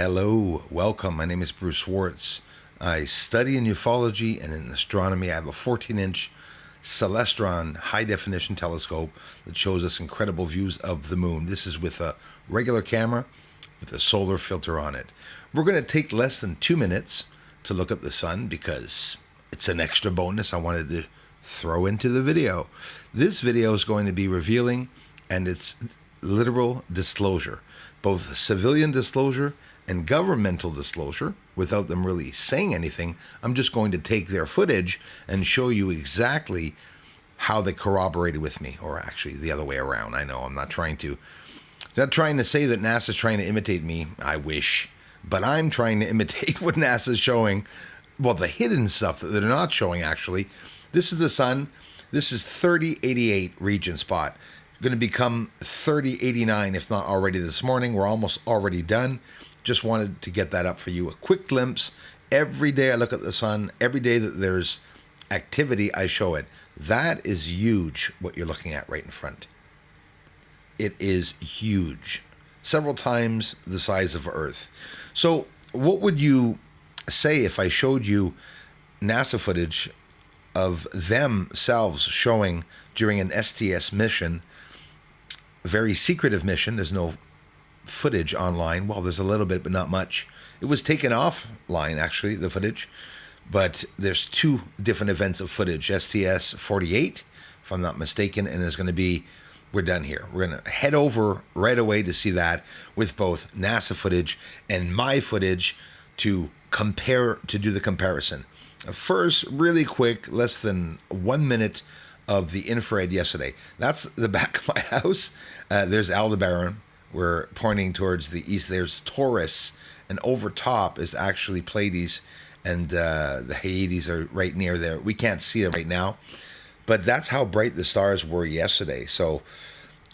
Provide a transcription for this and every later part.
Hello, welcome. My name is Bruce Swartz. I study in ufology and in astronomy. I have a 14-inch Celestron high-definition telescope that shows us incredible views of the moon. This is with a regular camera with a solar filter on it. We're going to take less than 2 minutes to look at the sun because it's an extra bonus I wanted to throw into the video. This video is going to be revealing, and it's literal disclosure, both civilian disclosure and governmental disclosure, without them really saying anything. I'm just going to take their footage and show you exactly how they corroborated with me, or actually the other way around. I know I'm not trying to say that NASA's trying to imitate me. I wish, but I'm trying to imitate what NASA's showing. Well, the hidden stuff that they're not showing, actually. This is the sun. This is 3088 region spot. Going to become 3089, if not already this morning. We're almost already done. Just wanted to get that up for you. A quick glimpse. Every day I look at the sun. Every day that there's activity, I show it. That is huge, what you're looking at right in front. It is huge. Several times the size of Earth. So what would you say if I showed you NASA footage of themselves showing during an STS mission, a very secretive mission? There's no footage online. Well, there's a little bit, but not much. It was taken offline, actually, the footage. But there's two different events of footage. STS 48, if I'm not mistaken, and there's going to be, we're done here. We're going to head over right away to see that with both NASA footage and my footage to compare, to do the comparison. First, really quick, less than 1 minute of the infrared yesterday. That's the back of my house. There's Aldebaran. We're pointing towards the east. There's Taurus, and over top is actually Pleiades, and the Hyades are right near there. We can't see it right now, but that's how bright the stars were yesterday. So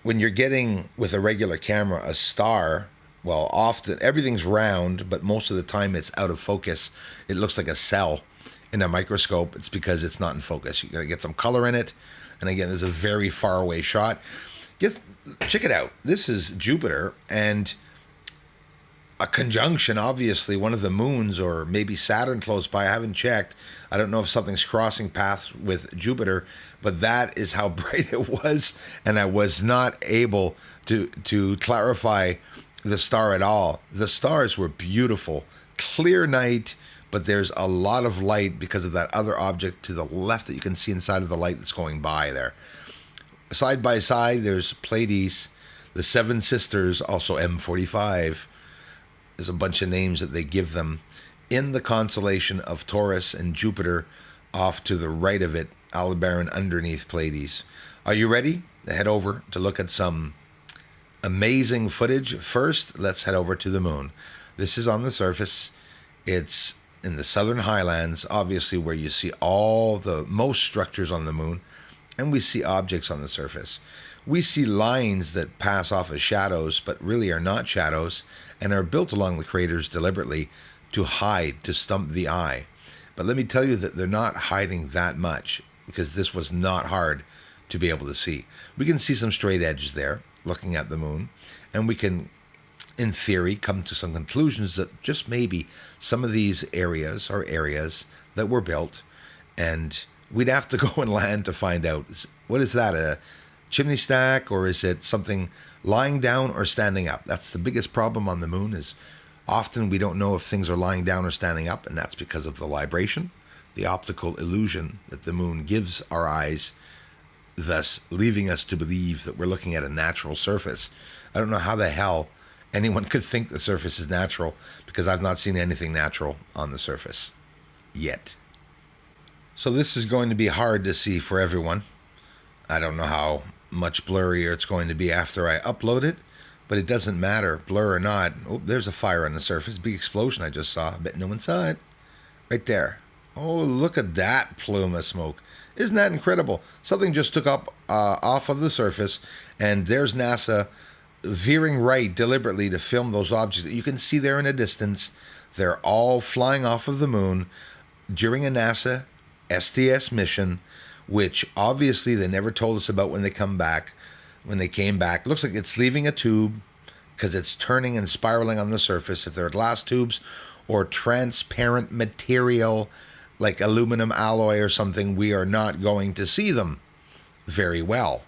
when you're getting, with a regular camera, a star, well, often everything's round, but most of the time it's out of focus. It looks like a cell in a microscope. It's because it's not in focus. You got to get some color in it. And again, there's a very far away shot. Check it out. This is Jupiter and a conjunction, obviously, one of the moons, or maybe Saturn close by. I haven't checked. I don't know if something's crossing paths with Jupiter, but that is how bright it was. And I was not able to clarify the star at all. The stars were beautiful. Clear night, but there's a lot of light because of that other object to the left that you can see inside of the light that's going by there. Side by side, there's Pleiades, the Seven Sisters, also M45. There's a bunch of names that they give them in the constellation of Taurus, and Jupiter off to the right of it, Aldebaran underneath Pleiades. Are you ready to head over to look at some amazing footage? First, let's head over to the moon. This is on the surface. It's in the southern highlands, obviously where you see all the most structures on the moon, and we see objects on the surface. We see lines that pass off as shadows, but really are not shadows, and are built along the craters deliberately to hide, to stump the eye. But let me tell you that they're not hiding that much, because this was not hard to be able to see. We can see some straight edges there, looking at the moon, and we can, in theory, come to some conclusions that just maybe some of these areas are areas that were built, and we'd have to go and land to find out. What is that, a chimney stack, or is it something lying down or standing up? That's the biggest problem on the moon, is often we don't know if things are lying down or standing up, and that's because of the libration, the optical illusion that the moon gives our eyes, thus leaving us to believe that we're looking at a natural surface. I don't know how the hell anyone could think the surface is natural, because I've not seen anything natural on the surface yet. So this is going to be hard to see for everyone. I don't know how much blurrier it's going to be after I upload it, but it doesn't matter, blur or not. Oh, there's a fire on the surface. Big explosion I just saw. I bet no one saw it. Right there. Oh, look at that plume of smoke. Isn't that incredible? Something just took up off of the surface, and there's NASA veering right deliberately to film those objects that you can see there in a distance. They're all flying off of the moon during a NASA STS mission, which obviously they never told us about when they came back. Looks like it's leaving a tube because it's turning and spiraling on the surface. If they're glass tubes or transparent material like aluminum alloy or something, we are not going to see them very well.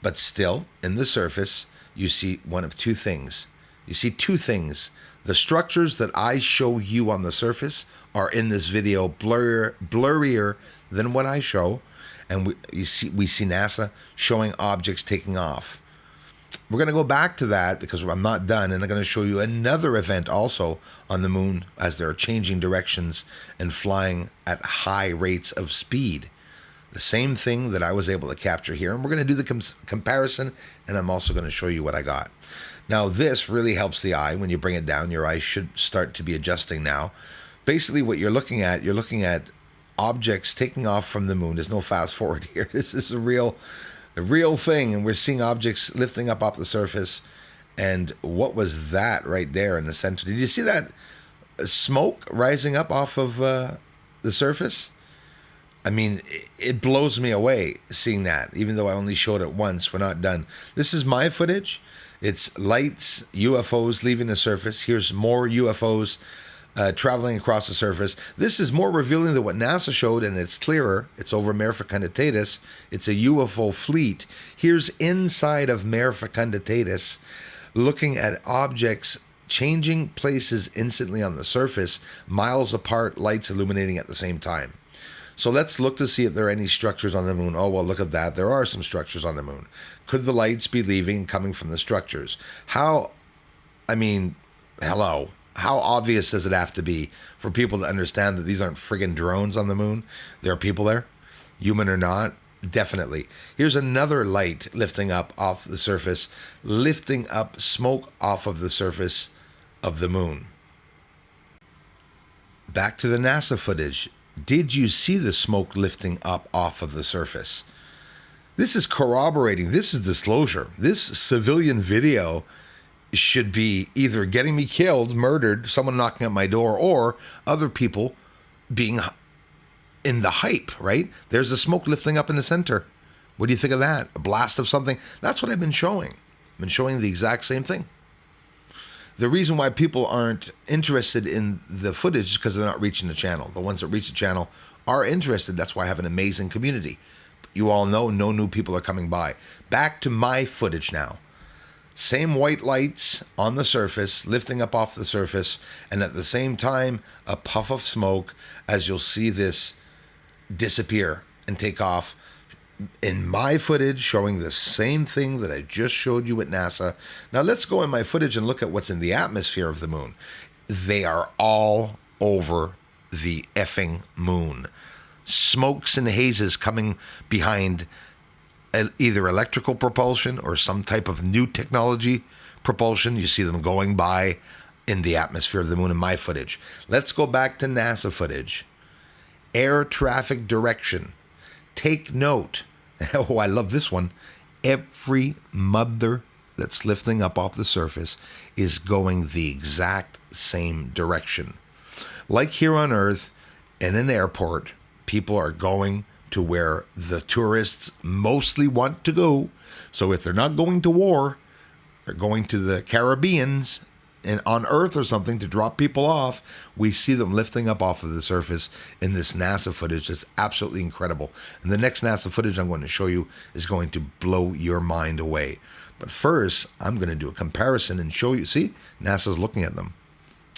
But still, in the surface, you see one of two things. You see two things. The structures that I show you on the surface are in this video blurrier than what I show. And we see NASA showing objects taking off. We're going to go back to that because I'm not done, and I'm going to show you another event also on the moon as they're changing directions and flying at high rates of speed. The same thing that I was able to capture here, and we're going to do the comparison, and I'm also going to show you what I got. Now, this really helps the eye. When you bring it down, your eyes should start to be adjusting now. Basically, what you're looking at objects taking off from the moon. There's no fast forward here. This is a real thing, and we're seeing objects lifting up off the surface. And what was that right there in the center? Did you see that smoke rising up off of the surface? I mean, it blows me away seeing that, even though I only showed it once. We're not done. This is my footage. It's lights, UFOs leaving the surface. Here's more UFOs traveling across the surface. This is more revealing than what NASA showed, and it's clearer. It's over Mare Fecunditatis. It's a UFO fleet. Here's inside of Mare Fecunditatis, looking at objects changing places instantly on the surface, miles apart, lights illuminating at the same time. So let's look to see if there are any structures on the moon. Oh, well, look at that. There are some structures on the moon. Could the lights be leaving and coming from the structures? Hello. How obvious does it have to be for people to understand that these aren't friggin' drones on the moon? There are people there, human or not, definitely. Here's another light lifting up off the surface, lifting up smoke off of the surface of the moon. Back to the NASA footage. Did you see the smoke lifting up off of the surface? This is corroborating. This is disclosure. This civilian video should be either getting me killed, murdered, someone knocking at my door, or other people being in the hype, right? There's the smoke lifting up in the center. What do you think of that? A blast of something? That's what I've been showing. I've been showing the exact same thing. The reason why people aren't interested in the footage is because they're not reaching the channel. The ones that reach the channel are interested. That's why I have an amazing community. You all know no new people are coming by. Back to my footage now. Same white lights on the surface, lifting up off the surface, and at the same time, a puff of smoke as you'll see this disappear and take off. In my footage, showing the same thing that I just showed you at NASA. Now let's go in my footage and look at what's in the atmosphere of the moon. They are all over the effing moon. Smokes and hazes coming behind either electrical propulsion or some type of new technology propulsion. You see them going by in the atmosphere of the moon in my footage. Let's go back to NASA footage. Air traffic direction. Take note. Oh, I love this one. Every mother that's lifting up off the surface is going the exact same direction. Like here on Earth, in an airport, people are going to where the tourists mostly want to go. So if they're not going to war, they're going to the Caribbeans and on Earth or something to drop people off. We see them lifting up off of the surface in this NASA footage. It's absolutely incredible. And the next NASA footage I'm going to show you is going to blow your mind away. But first, I'm going to do a comparison and show you. See, NASA's looking at them.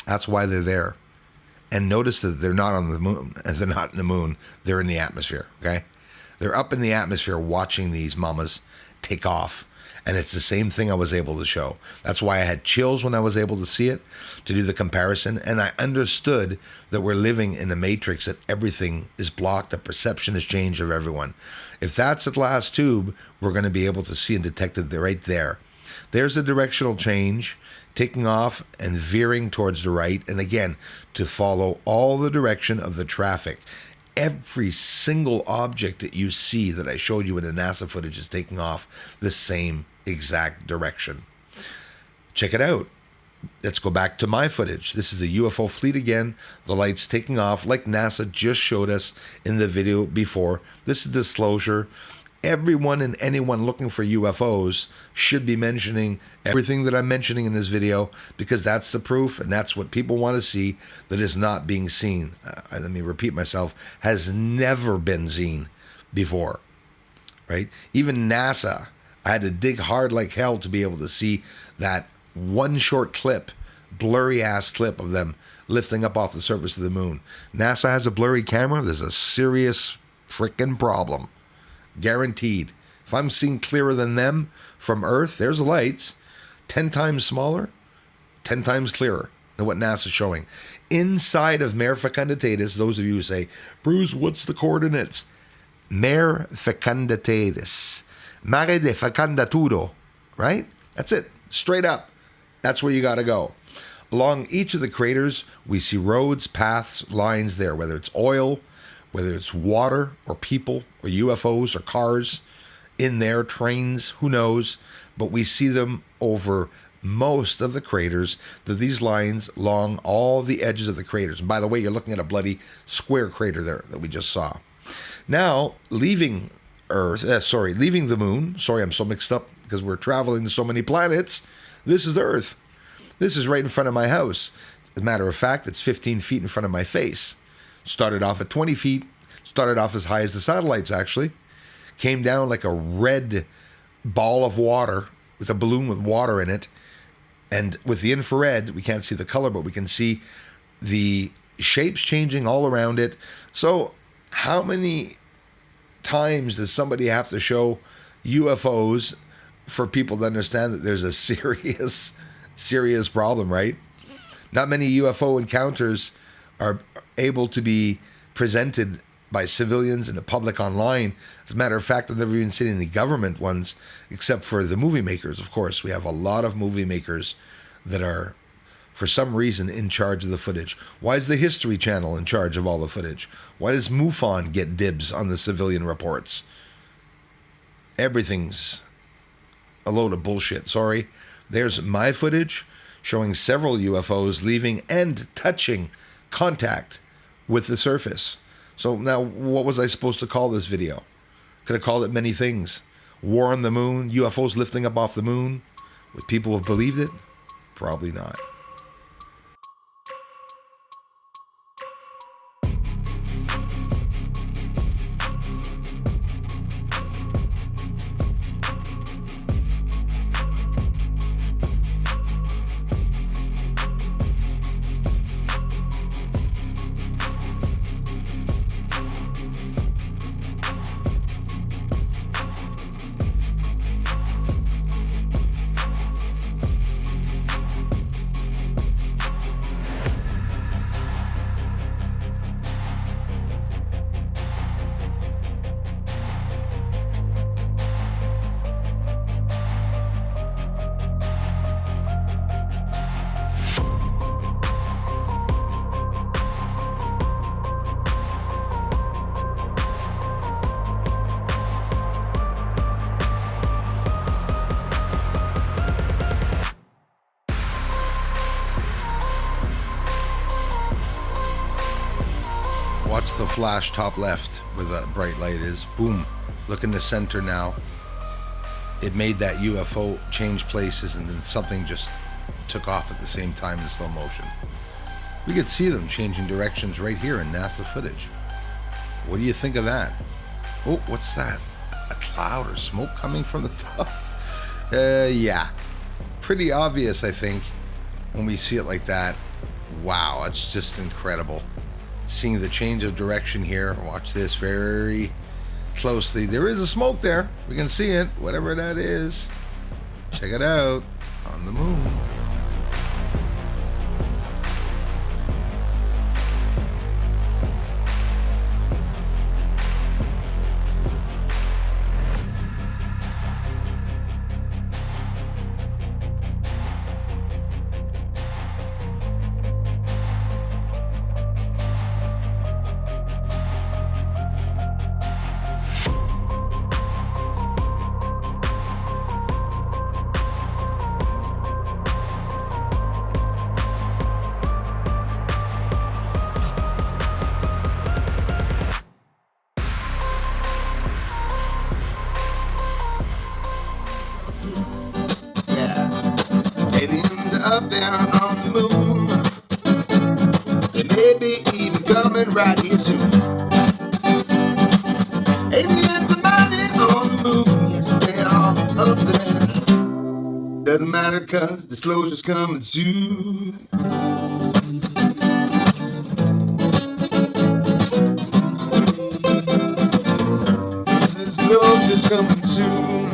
That's why they're there. And notice that they're not on the moon. They're not in the moon. They're in the atmosphere, okay? They're up in the atmosphere watching these mamas take off. And it's the same thing I was able to show. That's why I had chills when I was able to see it, to do the comparison. And I understood that we're living in a matrix, that everything is blocked, the perception has changed of everyone. If that's a glass tube, we're going to be able to see and detect it right there. There's a directional change, taking off and veering towards the right. And again, to follow all the direction of the traffic. Every single object that you see that I showed you in the NASA footage is taking off the same exact direction. Check it out. Let's go back to my footage. This is a UFO fleet again. The lights taking off like NASA just showed us in the video before. This is disclosure. Everyone and anyone looking for UFOs should be mentioning everything that I'm mentioning in this video, because that's the proof and that's what people want to see that is not being seen. Let me repeat myself, has never been seen before, right? Even NASA, I had to dig hard like hell to be able to see that one short clip, blurry ass clip of them lifting up off the surface of the moon. NASA has a blurry camera. There's a serious freaking problem. Guaranteed. If I'm seeing clearer than them from Earth, there's the lights, 10 times smaller, 10 times clearer than what NASA's showing. Inside of Mare Fecunditatis, those of you who say, Bruce, what's the coordinates? Mare Fecunditatis. Mare de Fecundaturo, right? That's it. Straight up. That's where you got to go. Along each of the craters, we see roads, paths, lines there, whether it's oil, whether it's water or people or UFOs or cars in there, trains, who knows. But we see them over most of the craters, these lines along all the edges of the craters. And by the way, you're looking at a bloody square crater there that we just saw. Now, leaving leaving the moon. Sorry, I'm so mixed up because we're traveling to so many planets. This is Earth. This is right in front of my house. As a matter of fact, it's 15 feet in front of my face. Started off at 20 feet, started off as high as the satellites actually, came down like a red ball of water with a balloon with water in it. And with the infrared, we can't see the color, but we can see the shapes changing all around it. So how many times does somebody have to show UFOs for people to understand that there's a serious problem, right? Not many UFO encounters are able to be presented by civilians and the public online. As a matter of fact, I've never even seen any government ones, except for the movie makers, of course. We have a lot of movie makers that are, for some reason, in charge of the footage. Why is the History Channel in charge of all the footage? Why does MUFON get dibs on the civilian reports? Everything's a load of bullshit, sorry. There's my footage showing several UFOs leaving and touching contact with the surface. So now, what was I supposed to call this video? Could have called it many things. War on the moon, UFOs lifting up off the moon. Would people have believed it? Probably not. Watch the flash top left where the bright light is. Boom. Look in the center now. It made that UFO change places, and then something just took off at the same time in slow motion. We could see them changing directions right here in NASA footage. What do you think of that? Oh, what's that? A cloud or smoke coming from the top? Yeah. Pretty obvious, I think, when we see it like that. Wow, it's just incredible. Seeing the change of direction here. Watch this very closely. There is a smoke there. We can see it, whatever that is. Check it out on the moon. up there on the moon. They may be even coming right here soon. Aliens are mining on the moon. Yes, they're all up there. Doesn't matter, cause disclosure's coming soon. Disclosure's coming soon.